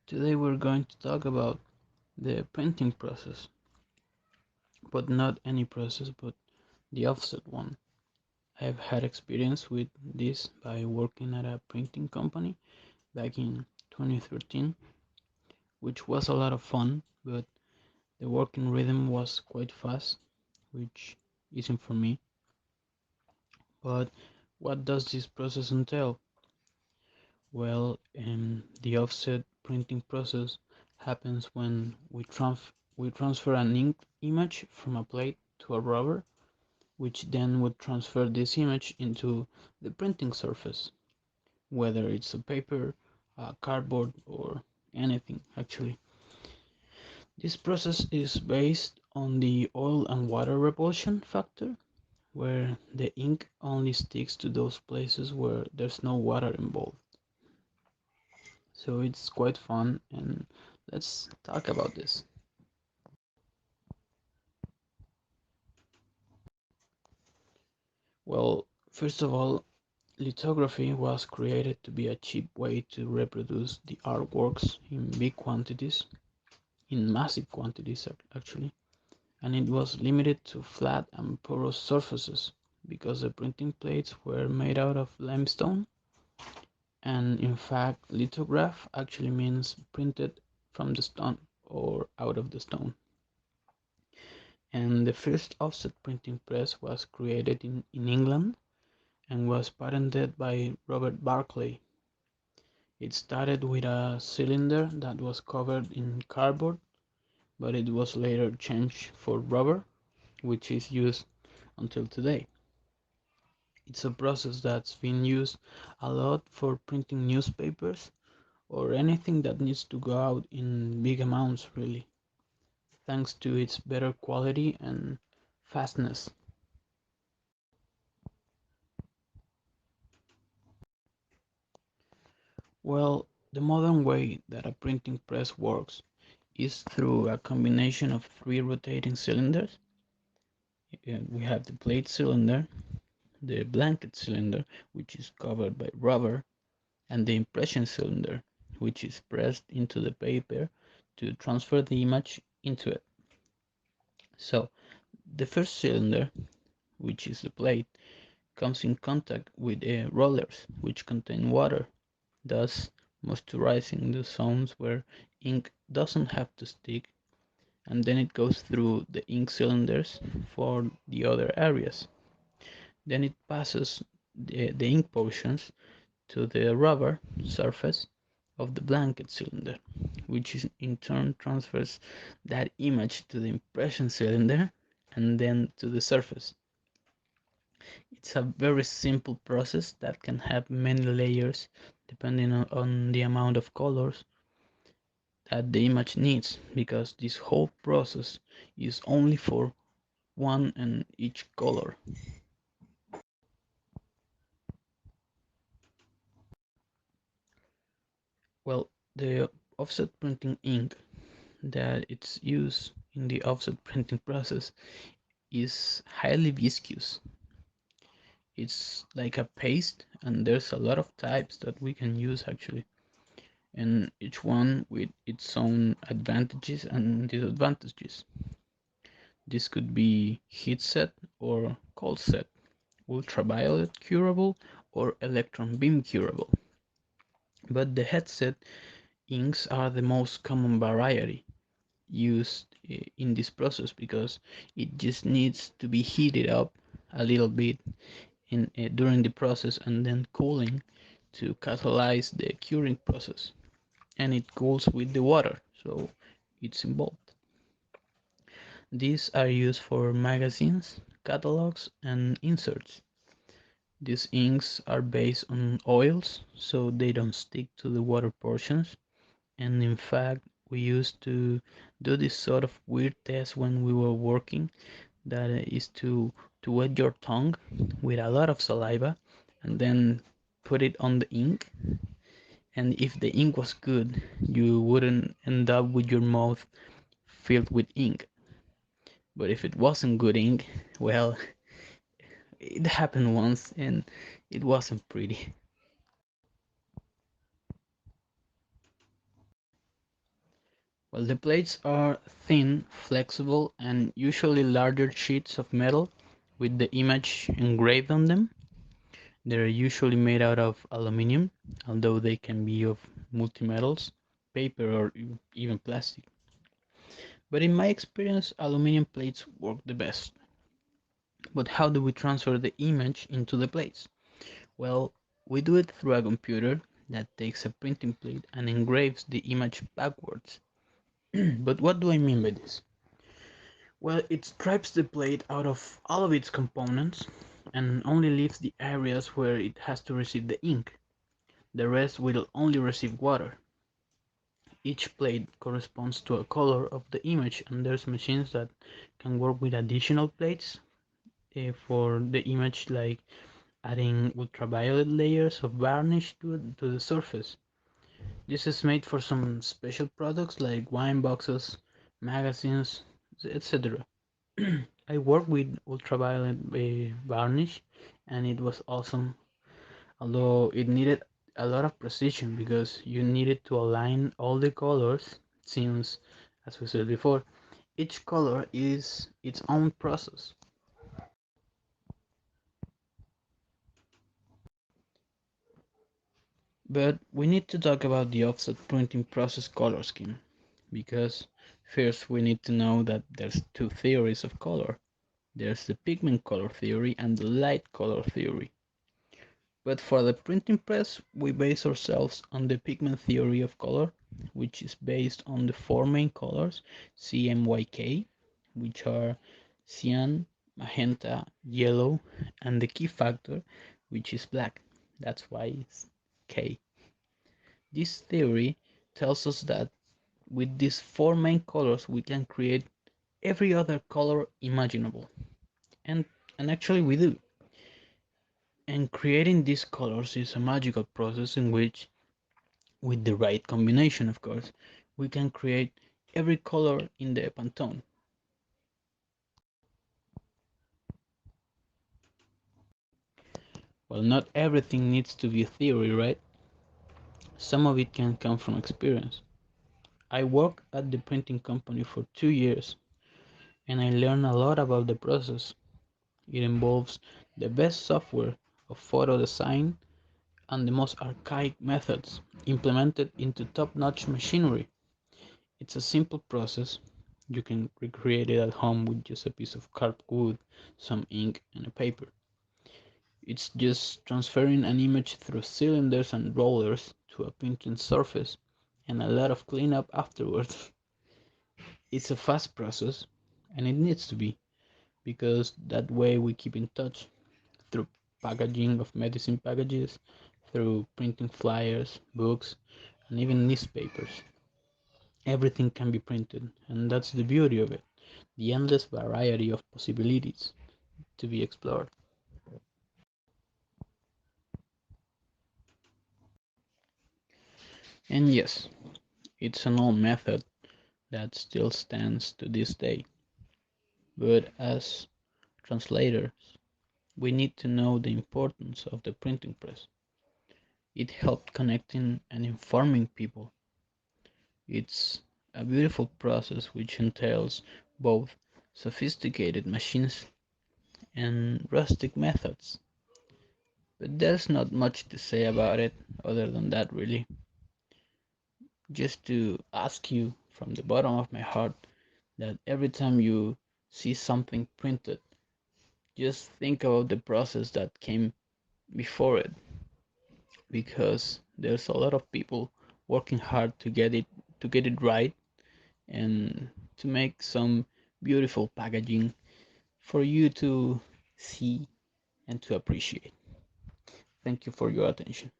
Today we're going to talk about the printing process, but not any process, but the offset one. I've had experience with this by working at a printing company back in 2013, which was a lot of fun, but the working rhythm was quite fast, which isn't for me. But what does this process entail? Well, the offset printing process happens when we transfer an ink image from a plate to a rubber, which then would transfer this image into the printing surface, whether it's a paper, a cardboard, or anything actually. This process is based on the oil and water repulsion factor, where the ink only sticks to those places where there's no water involved. So it's quite fun, and let's talk about this. Well, first of all, lithography was created to be a cheap way to reproduce the artworks in big quantities, in massive quantities actually, and it was limited to flat and porous surfaces because the printing plates were made out of limestone, and in fact, lithograph actually means printed from the stone or out of the stone. And the first offset printing press was created in England and was patented by Robert Barclay. It started with a cylinder that was covered in cardboard, but it was later changed for rubber, which is used until today. It's a process that's been used a lot for printing newspapers or anything that needs to go out in big amounts, really, thanks to its better quality and fastness. Well, the modern way that a printing press works is through a combination of three rotating cylinders. We have the plate cylinder, the blanket cylinder, which is covered by rubber, and the impression cylinder, which is pressed into the paper to transfer the image into it. So, the first cylinder, which is the plate, comes in contact with rollers, which contain water, thus moisturizing the zones where ink doesn't have to stick, and then it goes through the ink cylinders for the other areas. Then it passes the ink portions to the rubber surface of the blanket cylinder, which is in turn transfers that image to the impression cylinder and then to the surface. It's a very simple process that can have many layers depending on the amount of colors that the image needs, because this whole process is only for one and each color. Well, the offset printing ink that it's used in the offset printing process is highly viscous. It's like a paste, and there's a lot of types that we can use actually, and each one with its own advantages and disadvantages. This could be heat set or cold set, ultraviolet curable or electron beam curable. But the headset inks are the most common variety used in this process because it just needs to be heated up a little bit during the process and then cooling to catalyze the curing process, and it cools with the water, so it's involved. These are used for magazines, catalogs, and inserts. These inks are based on oils, so they don't stick to the water portions. And in fact, we used to do this sort of weird test when we were working, that is to wet your tongue with a lot of saliva and then put it on the ink. And if the ink was good, you wouldn't end up with your mouth filled with ink. But if it wasn't good ink, well, it happened once and it wasn't pretty. Well, the plates are thin, flexible, and usually larger sheets of metal with the image engraved on them. They're usually made out of aluminum, although they can be of multi-metals, paper, or even plastic. But in my experience, aluminum plates work the best. But how do we transfer the image into the plates? Well, we do it through a computer that takes a printing plate and engraves the image backwards. But what do I mean by this? Well, it strips the plate out of all of its components and only leaves the areas where it has to receive the ink. The rest will only receive water. Each plate corresponds to a color of the image, and there's machines that can work with additional plates for the image, like adding ultraviolet layers of varnish to the surface. This is made for some special products like wine boxes, magazines, etc. I worked with ultraviolet varnish and it was awesome, although it needed a lot of precision because you needed to align all the colors since, as we said before, each color is its own process. But we need to talk about the offset printing process color scheme because first we need to know that there's two theories of color. There's the pigment color theory and the light color theory. But for the printing press, we base ourselves on the pigment theory of color, which is based on the four main colors CMYK, which are cyan, magenta, yellow, and the key factor, which is black. That's why it's K. This theory tells us that with these four main colors, we can create every other color imaginable. And, and actually, we do. And creating these colors is a magical process in which, with the right combination, of course, we can create every color in the Pantone. Well, not everything needs to be theory, right? Some of it can come from experience. I worked at the printing company for 2 years and I learned a lot about the process. It involves the best software of photo design and the most archaic methods implemented into top-notch machinery. It's a simple process. You can recreate it at home with just a piece of carved wood, some ink, and a paper. It's just transferring an image through cylinders and rollers to a printing surface and a lot of cleanup afterwards. It's a fast process, and it needs to be, because that way we keep in touch through packaging of medicine packages, through printing flyers, books, and even newspapers. Everything can be printed, and that's the beauty of it, the endless variety of possibilities to be explored. And yes, it's an old method that still stands to this day. But as translators, we need to know the importance of the printing press. It helped connecting and informing people. It's a beautiful process which entails both sophisticated machines and rustic methods. But there's not much to say about it other than that, really. Just to ask you from the bottom of my heart that every time you see something printed, just think about the process that came before it, because there's a lot of people working hard to get it right and to make some beautiful packaging for you to see and to appreciate. Thank you for your attention.